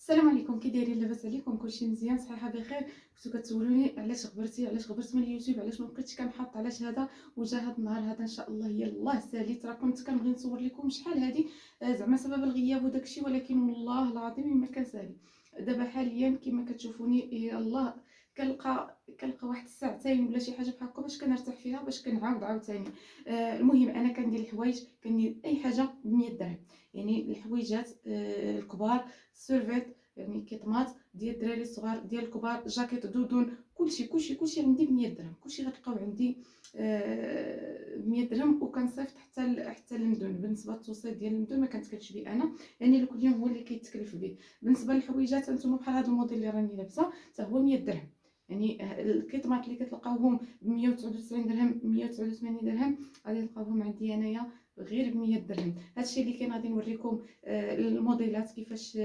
السلام عليكم، كي دايرين؟ لاباس عليكم؟ كلشي مزيان؟ صحيحه بخير. كنتو كتسولوني علاش غبرت من اليوتيوب، علاش ما بقيتش كنحط، علاش هذا وجا هذا النهار هذا ان شاء الله يلاه ساليت. راه كنت كنبغي نصور لكم شحال هذه زعما سبب الغياب وداكشي، ولكن والله العظيم ما كنسالي. دابا حاليا كما كتشوفوني يلاه كنلقى واحد الساعتين ولا شي حاجه بحال هكا باش كنرتاح فيها، باش كنعاود عاوتاني. المهم انا كندير الحوايج، كندير اي حاجه ب 100 درهم. يعني الحويجات الكبار، سيرفيت، يعني كيطماط ديال الدراري الصغار، ديال الكبار، جاكيت، دودون، كلشي عندي ب 100 درهم. كلشي غتلقاو عندي ب 100 درهم. وكنصيفط حتى المدن. بالنسبه للتوصيل ديال المدن ما كنتكلفش به انا، يعني كل يوم هو اللي كيتكلف به. بالنسبه للحويجات انتم بحال هذا الموديل اللي راني لابسه حتى هو 100 درهم. يعني الكيطماط اللي كتلقاوهم ب 199 درهم، 189 درهم، غادي تلقاوهم عندي انايا غير ب 100 درهم. هادشي اللي كاين. غادي نوريكم الموديلات كيفاش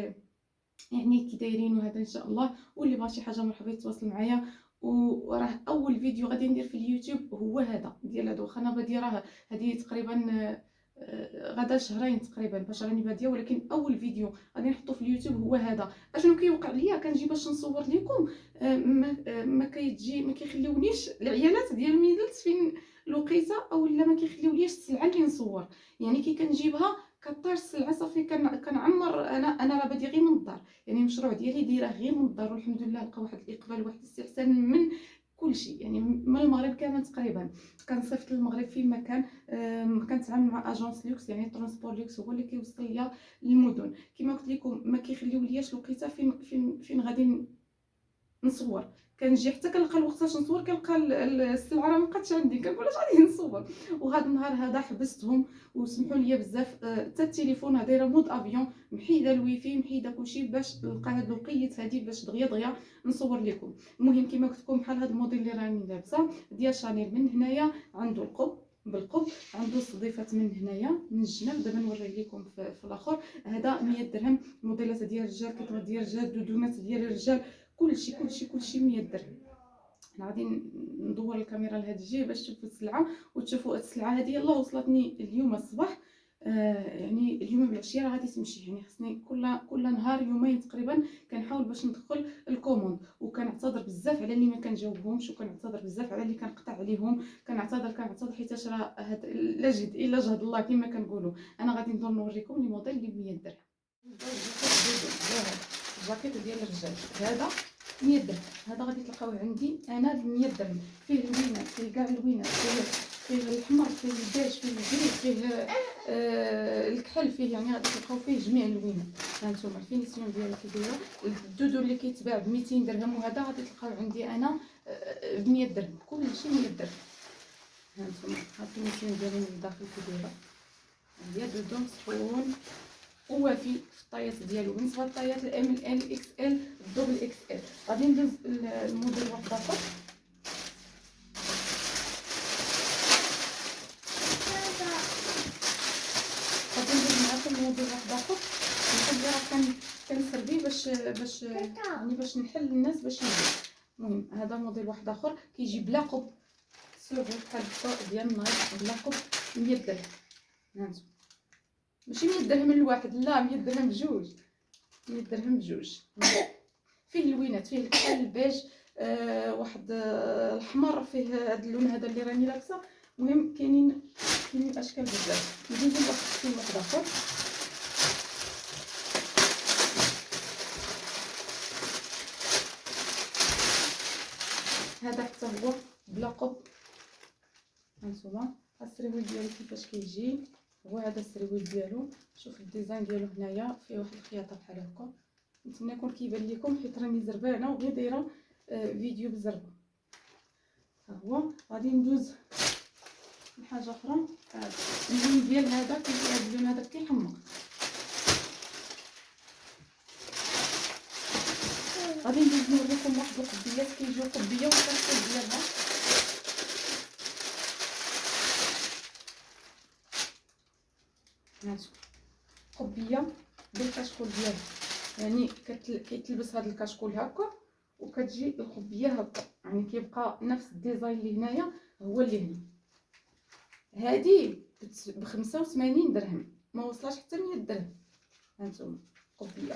يعني كي دايرين وهذا ان شاء الله. واللي بغى شي حاجه مرحبا يتواصل معايا. وراه اول فيديو غادي ندير في اليوتيوب هو هذا ديال هادو. واخا انا باديه راه هذه تقريبا غدا شهرين تقريبا باش راني باديه، ولكن اول فيديو غادي نحطو في اليوتيوب هو هذا. اشنو كيوقع ليا؟ كنجي باش نصور لكم ما كيخليونيش العيالات ديال ميدلت فين الوقيته، او لا ما كيخليوليش السلعه اللي نصور. يعني كي كنجيبها كطير السلعه صافي كنعمر. انا راه بادي غير من الدار، يعني المشروع ديالي دايره غير من الدار، والحمد لله لقى واحد الاقبال، واحد الاستحسان من كلشي. يعني من المغرب كامل تقريبا. كنصيفط للمغرب فين ما كان. كنتعامل مع اجونس لوكس، يعني ترونسبور لوكس هو اللي كيوصل ليا للمدن. كما قلت لكم ما كيخليو لياش الوقيته فين غادي نصور. كنجي حتى كنلقى الوقت باش نصور، كنلقى السلعه راه مابقاتش عندي، كنقول اش غادي نصور. وهذا النهار هذا حبستهم وسمحوا لي بزاف. حتى التليفون دايره مود افيون، محيده الويفي، محيده كلشي باش نلقى هاد الوقيت هادي باش دغيا نصور لكم. المهم كما قلت لكم بحال هاد الموديل اللي راني لابسه ديال شانيل. من هنايا عنده القب بالقب، عنده الصديفات من هنايا من الجناب. دابا نوريه لكم في الاخر. هذا 100 درهم. موديلات ديال الرجال، كتبغى ديال الرجال، دودونات ديال الرجال، كلشي 100 درهم. انا غادي ندور الكاميرا لهاد الجهه باش تشوفوا السلعه وتشوفوا السلعه هذه. يلاه وصلتني اليوم الصباح. يعني اليوم بالعشيه راه غادي تمشي. يعني خصني كل نهار يومين تقريبا كنحاول باش ندخل الكوموند. وكنعتذر بزاف على اللي ما كنجاوبهمش، وكنعتذر بزاف على اللي كنقطع عليهم. كنعتذر حيت راه هاد لا جهد الا جهد الله كما كنقولوا. انا غادي ندور نوريكم لي موديل اللي ب 100 درهم. الجاكيت ديال الرجال هذا 100 درهم. هذا غادي تلقاوه عندي انا ب 100 درهم. فيه الوينات، فيه كاع الوينات، فيه الحمر، فيه البيج، فيه الجري، فيه الكحل، فيه يعني غادي تلقاو فيه جميع الوينات. ها نتوما الفينيسيون ديالها كي دايره. الدودو اللي كيتباع ب 200 درهم، وهذا غادي تلقاو عندي انا ب 100 درهم. كلشي 100 درهم. ها نتوما الفينيسيون ديالو من الداخل كي دايره. هي دودو سخون ووافي في الطايات ديالو. بالنسبه للطايات الام ال اكس ال الدوبل اكس ال. غادي ندوز الموديل واحد اخر. غادي ندوز معكم الموديل واحد اخر. نحب راه كنسربي باش يعني باش نحل الناس باش يجيو. المهم هذا موديل واحد اخر كيجي بلا قب، سيرفو بحال هكا ديال النايف بلا قب. 100 درهم. هانتوما ماشي 100 درهم الواحد، لا 100 درهم بجوج. 100 درهم بجوج. فيه الوينات، فيه الكحل، البيج، واحد الحمر، فيه هذا اللون هذا اللي راني لابسه. المهم كاينين اشكال بزاف. ندوزو لواحد واحد اخر. هذا حتى هو بلا قب. هانتوما السريويل ديالو كيفاش كيجي. هو هذا السريويل ديالو. شوف الديزاين ديالو هنايا فيه واحد الخياطه بحال هكا. نتمنى يكون كيبان لكم حيت راني زربانه وغير دايره فيديو بالزربه. ها هو. غادي ندوز لحاجه اخرى. اللون ديال هذا هذا اللون هذا كيحمق. غادي ندوز نوريكم واحد القبيات كيجيو قبيه والكاشكول ديالها. هانتوما قبيه بالكاشكول ديالها. يعني كيتلبس هذا الكاشكول هكا وكتجي القبيه هكا. يعني كيبقى نفس الديزاين اللي هنايا هو اللي هنا. هذه ب 85 درهم، ما وصلاش حتى 100 درهم. هانتوما قبيه.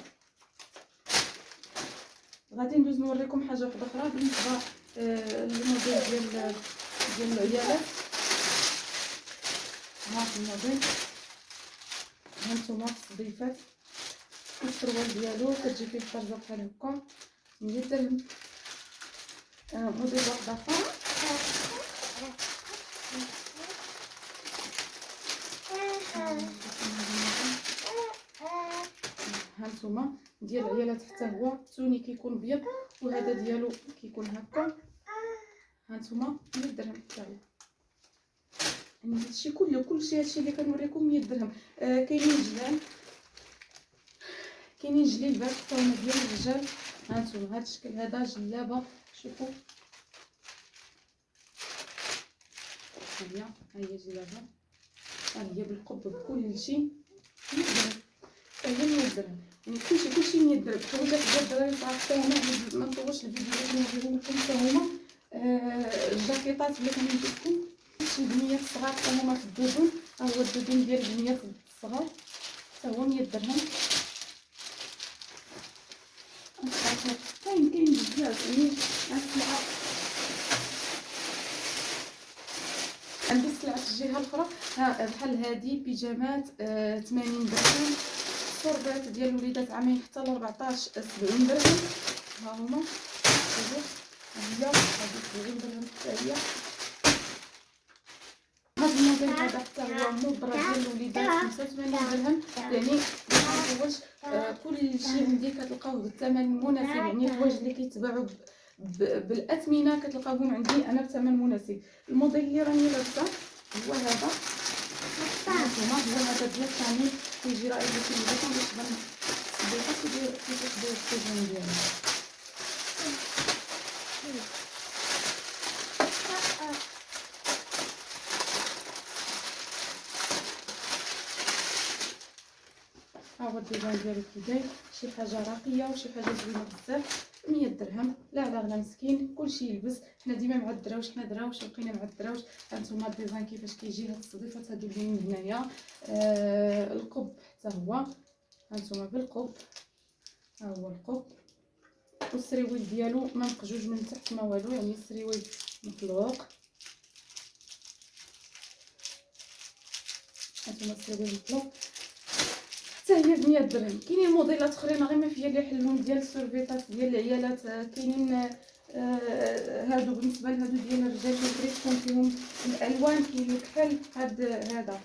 غادي ندوز نوريكم حاجه واحده اخرى بالنسبه للموديل ديال العيالات. ها الموديل، ها نتوما الصديفات، السروال ديالو كتجي فيه الخرزه بحال هكا 100 درهم. موديل واحد اخر هانتوما ديال العيالات، حتى هو التوني كيكون ابيض وهذا ديالو كيكون هكا. هانتوما 100 درهم حتى هو. يعني هادشي كلشي هادشي اللي كنوريكم 100 درهم. كاينين جليبات حتى هما ديال الرجال. هانتوما هاد الشكل هذا جلابه، شوفوا ها هي جلابه، ها هي بالقب بكلشي 100 درهم. هي 100 درهم، يعني كلشي 100 درهم. حاولت ديال الدراري صراحه هما ما نطولش الفيديو اللي نوريهم لكم حتى هما. الجاكيطات اللي كنجيبكم شي بنيات صغار حتى هما في الدودون. ها هو الدودون ديال البنيات الصغار حتى هو 100 درهم. كاين بزاف، يعني السلعه عندي السلعه في الجهه الاخرى. ها بحال هادي بيجامات 80 درهم. الشربات ديال الوليدات عامين حتى ل 14 70 درهم. ها هما هي هادي 70 درهم حتى هي. هاد الموديل هذا حتى هو مبرة ديال الوليدات 85 درهم. يعني باش كلشي عندي كتلقاوه بالثمن المناسب، يعني الحوايج اللي كيتباعوا بالاثمنه كتلقاوهم عندي انا بثمن مناسب. الموديل اللي راني لابسه هو هذا، هانتوما هو هذا ديال الثاني كيجي رائع باش نلبسو باش تبان الصديقه كيفاش داير التيجان ديالو. ها هو الديزاين ديالو كي داير، شي حاجه راقيه وشي حاجه زوينه بزاف. 100 درهم لا على غلا مسكين، كلشي يلبس. حنا ديما مع الدراوش، حنا دراوش وبقينا مع الدراوش. هانتوما الديزاين كيفاش كيجي، هاد الصديفات هادو اللي من هنايا. القب حتى هو هانتوما بالقب، ها هو القب. والسريويل ديالو ما مقجوج من تحت ما والو، يعني السريويل مطلوق. هانتوما السريويل مطلوق حتى هي ب 100 درهم. كاينين موديلات اخرين غير ما فيا اللي يحلهم ديال السورفيطات ديال العيالات. كاينين هادو بالنسبه لهادو ديال الرجال كيكون فيهم الالوان. كاين الكحل هذا،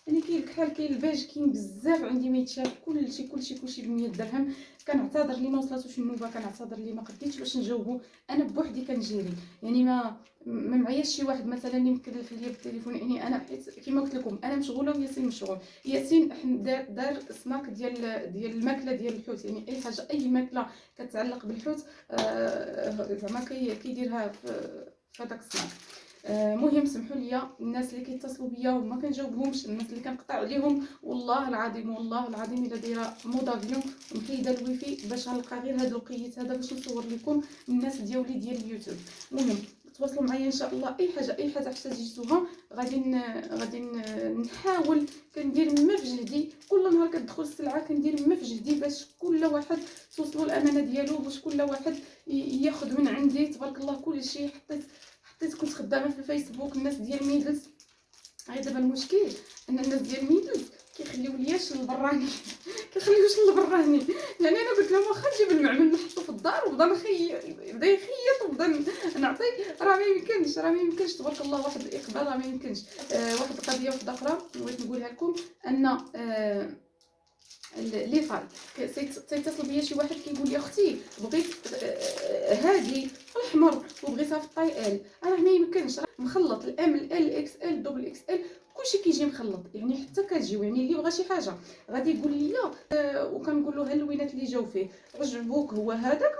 يعني كاين الكحل، كاين البيج، كاين بزاف عندي ما يتشاف. كلشي ب 100 درهم. كنعتذر لي ما وصلاتوش النوبه، كنعتذر لي ما قديتش باش نجاوبو، انا بوحدي كنجيري. يعني ما معياش شي واحد مثلا اللي مكلف ليا بالتليفون. يعني انا حيت كما قلت لكم انا مشغوله وياسين مشغول. ياسين دار سناك ديال الماكله ديال الحوت، يعني اي حاجه اي ماكله كتعلق بالحوت زعما كيديرها في هذاك السناك. مهم سمحوا لي الناس اللي كيتصلوا بيا وما كنجاوبهمش، الناس اللي كنقطع عليهم، والله العظيم الا دايره مودافيون ومحيده الويفي باش غنلقى غير هذا الوقيت هذا باش نصور لكم الناس ديالي ديال اليوتيوب. المهم تواصلوا معايا ان شاء الله. اي حاجه احتاجتوها غادي نحاول كندير ما في جهدي. كل نهار كتدخل السلعه كندير ما في جهدي باش كل واحد توصلوا الامانه ديالو، باش كل واحد ياخذ من عندي. تبارك الله كلشي كنت خدامه في الفيسبوك. الناس ديال ميدلز، هاي دابا المشكل ان الناس ديال ميدلز كيخليو لياش البراني يعني انا قلت لهم واخا نجيب المعمل نحطو في الدار وبدا بدا يخيط وبدا نعطي، راه ما يمكنش تبارك الله. واحد الاقبال راه ما يمكنش. واحد القضيه واحده اخرى بغيت نقولها لكم، ان لي فال تيتصل بيا شي واحد كيقول لي اختي بغيت هادي الاحمر وبغيتها في الطاي ال. راه ما يمكنش، راه مخلط الام ال اكس ال دبل اكس ال كلشي كيجي مخلط. يعني حتى كتجيو، يعني اللي بغى شي حاجه غادي يقول لي لا وكنقول له اللوينات اللي جاو فيه عجبوك، هو هذاك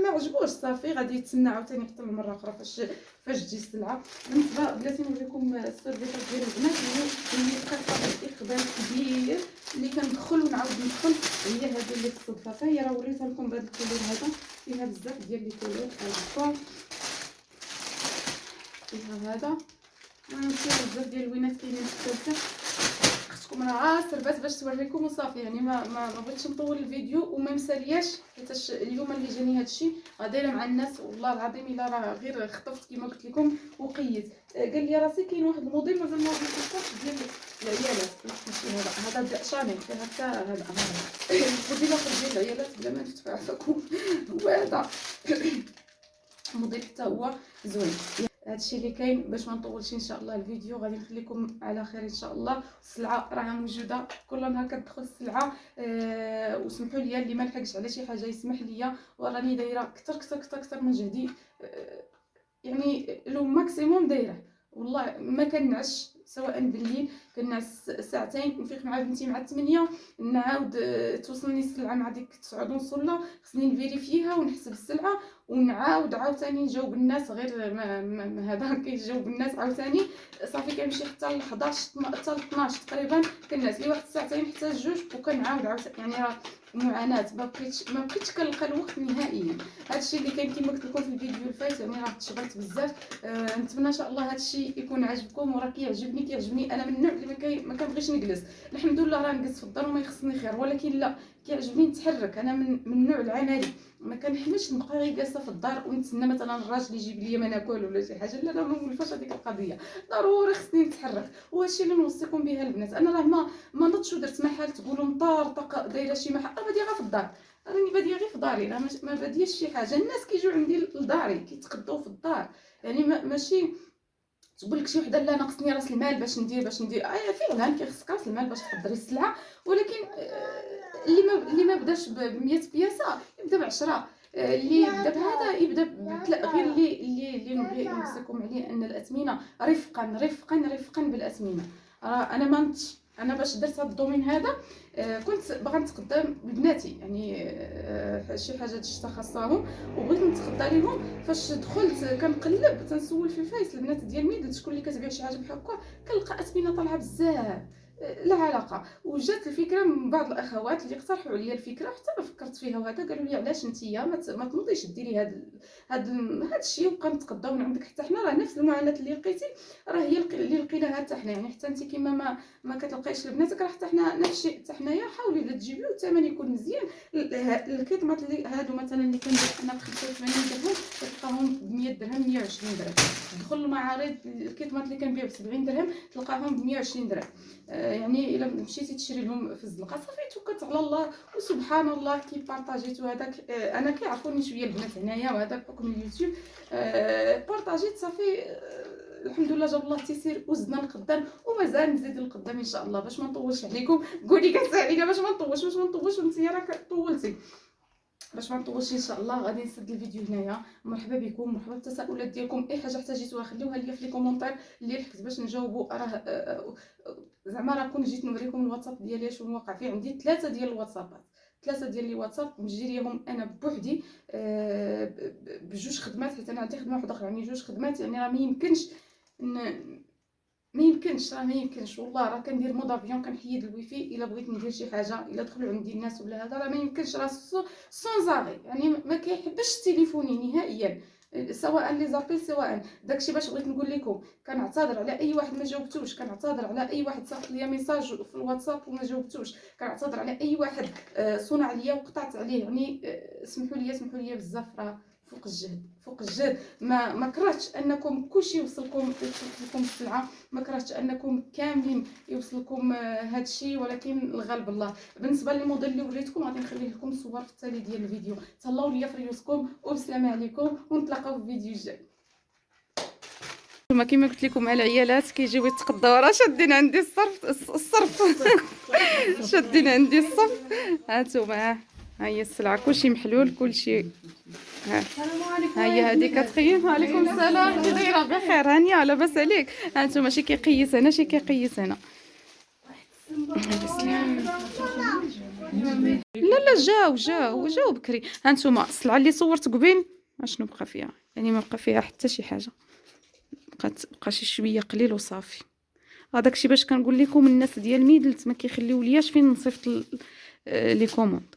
ما عجبوش صافي غادي يتسنى عاوتاني حتى المره اخرى فاش تجي السلعه. بالنسبه بلاتي نوريكم السيرفيسات ديال البنات اللي كتعطي اقبال كبير اللي كندخل ونعاود ندخل. هي هذه اللي في الصدفه، هي راه وريتها لكم بهذا الكولور هذا، فيها بزاف ديال لي كولور. هذا فيها هذا، فيها بزاف ديال اللوينات كاينين في الثالثه. لكم راه سربات باش توريكم وصافي. يعني ما بغيتش نطول الفيديو وما مسالياش، حيت اليوم اللي جاني هادشي غاديره مع الناس والله العظيم الا راه غير خطفت كما قلت لكم وقيت. قال لي راسي كاين واحد الموديل مازال ما وصلتش ديال العيالات، ماشي هذا شانيل فيه حتى هذا الموديل الاخر ديال العيالات بلا ما نفتح لكم وهذا الموديل حتى هو زوين. هادشي اللي كاين باش ما نطولش ان شاء الله الفيديو. غادي نخليكم على خير ان شاء الله. السلعه راها موجوده كل نهار كتدخل السلعه. وسمحوا لي اللي ما لحقش على شي حاجه يسمح لي، وراني دايره كثر من جهدي. يعني لو ماكسيموم دايره والله ما كنعش، سواء بالليل كنعس ساعتين نفيق مع بنتي مع 8 نعاود توصلني السلعه مع ديك 9:30 ولا خصني نفيريفيها ونحسب السلعه ونعاود عاوتاني نجاوب الناس. غير ما هذا كيجاوب الناس عاوتاني صافي كنمشي حتى ل 11 حتى ل 12 تقريبا كنعس لي واحد ساعتين حتى جوج وكنعاود عاوتاني. يعني راه معاناه، ما بقيتش كنلقى الوقت نهائيا. هادشي اللي كاين كما قلت لكم في الفيديو الفايت. يعني راه تشغلت بزاف. نتمنى ان شاء الله هادشي يكون عاجبكم وراه كيعجبني. انا من النوع اللي ما كنبغيش نجلس. الحمد لله راه نجلس في الدار وما يخصني خير، ولكن لا كيعجبني نتحرك. انا من النوع العملي، ما كنحملش نبقى غير جالسه في الدار ونتسنى مثلا الراجل يجيب لي ما ناكل ولا شي حاجه. لا ما مولفاش هذيك القضيه، ضروري خصني نتحرك. وهادشي اللي نوصيكم بها البنات. انا راه ما نضتش ودرت محل تقولوا مطارطه دايره شي محل، راه باديه غير في الدار. راني باديه غير في داري، راه ما باديش شي حاجه. الناس كيجيو عندي لداري كيتقداو في الدار. يعني ماشي تقول لك شي وحده لا ناقصني راس المال باش ندير فعلا كيخصك راس المال باش تقدري السلعه. ولكن اللي ما بداش ب 100 بياسه يبدا ب 10. اللي بدا بهذا يبدا غير اللي نبغي نوصيكم عليه ان الاثمنه رفقا بالاثمنه. انا ما نتش انا باش درت هذا الدومين هذا كنت باغا نتقدم ببناتي. يعني شي حاجه الشتا خاصهم وبغيت نتقدى لهم. فاش دخلت كنقلب تنسول في الفايس البنات ديال ميدل شكون اللي كتبيع شي حاجه بحال هكا، كنلقى اثمنه طالعه بزاف لا علاقه. وجات الفكره من بعض الاخوات اللي اقترحوا عليا الفكره، حتى انا فكرت فيها وهذا. قالوا لي علاش نتيا ما تنوضيش ديري هذا الشيء وبقى نتقداو من عندك حتى حنا. راه نفس المعاناه اللي لقيتي راه هي اللي لقيناها حتى حنا. يعني حتى انت كيما ما كتلقايش لبناتك راه حتى حنا نفس الشيء. حتى حنايا حاولي الا تجيبيو الثمن يكون مزيان. الكيطمات اللي هادو مثلا اللي كندير انا ب 85 درهم كتلقاهم ب 100 درهم 120 درهم. دخل المعارض الكيطمات اللي كنبيع ب 70 درهم تلقاهم ب 120 درهم. يعني الا مشيتي تشري لهم في الزنقه صافي توكلت على الله وسبحان الله كي بارطاجيت. هذاك انا كيعرفوني شويه البنات هنايا وهذا بحكم اليوتيوب. بارطاجيت صافي. الحمد لله جاب الله التيسير وزدنا لقدام ومازال نزيد لقدام ان شاء الله. باش ما نطولش عليكم قولي كتساعدينا باش ما نطولش وانت راك طولتي. باش ما نطولش ان شاء الله غادي نسد الفيديو هنايا. مرحبا بكم، مرحبا بالتساؤلات ديالكم. اي حاجه احتاجيتوها خليوها لي في لي كومونتير اللي لحقت باش نجاوبوا. راه زعما راه كون جيت نوريكم الواتساب ديالي شنو واقع فيه. عندي 3 ديال الواتسابات، 3 ديال لي واتساب مجريهم انا بوحدي بجوج خدمات. حيت انا عندي خدمه واحده اخرى، يعني جوج خدمات. يعني راه ما يمكنش والله. راه كندير مود افيون كنحيد الويفي الا بغيت ندير شي حاجه الا دخلوا عندي الناس ولا هذا. راه ما يمكنش، راه سون زاري. يعني ما كيحبش تليفوني نهائيا، سواء لي زابيل سواء داكشي. باش بغيت نقول لكم كنعتذر على اي واحد ما جاوبتوش، كنعتذر على اي واحد صيفط لي ميساج في الواتساب وما جاوبتوش، كنعتذر على اي واحد صنع ليا وقطعت عليه. يعني سمحوا لي بزاف. راه فوق الجهد. ما كرهتش انكم كلشي يوصلكم السلعه، ما كرهتش انكم كاملين يوصلكم هادشي، ولكن الغالب الله. بالنسبه للموديل اللي وريتكم غادي نخلي لكم الصور في التالي ديال الفيديو. تهلاو ليا في ريوسكم وبسلامه عليكم ونتلاقاو في الفيديو الجاي. كما قلت لكم على العيالات كيجيو يتقداو راه شادين عندي الصرف شادين عندي الصف. هانتوما ها هي السلعه كلشي محلول كلشي. ها هي هذه كتقيس. وعليكم السلام كي دايره؟ بخير هانيه لاباس عليك؟ هانتوما شي كيقيس هنا شي كيقيس هنا. لا جاو بكري. هانتوما السلعه اللي صورت قبيل اشنو بقى فيها؟ يعني ما بقى فيها حتى شي حاجه، بقى شي شويه قليل وصافي. هذاك الشيء باش كنقول لكم الناس ديال ميدلت ما كيخليو لياش فين نصيفط لي كوموند.